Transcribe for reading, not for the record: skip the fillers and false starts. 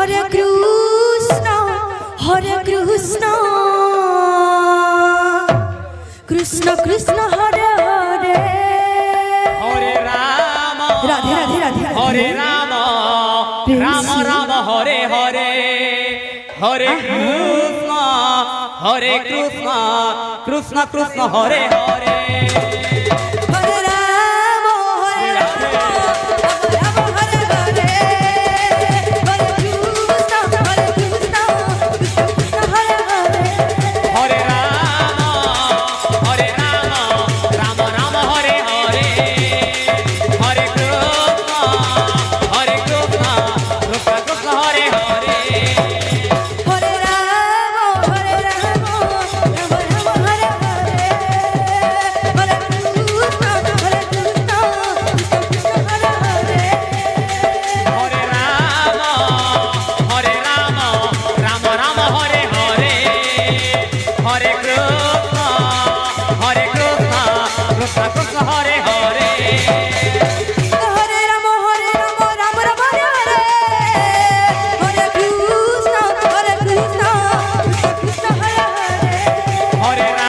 Hare Krishna Krishna Krishna Hare Hare Hare Ram Radhe Radhe Radhe Hare Ram Ram Ram Hare Hare Hare Krishna Krishna Krishna Hare Hare Hare Ram Hare Ram Ram Hare Hare Hare Krishna Krishna Krishna Hare Hare Hare Ram Ram Ram Hare Hare Hare Krishna Krishna Krishna Hare Hare Hare Ram Ram Ram Hare Hare Hare Krishna Krishna Krishna Hare Hare Hare Ram Ram Ram Hare Hare Hare Krishna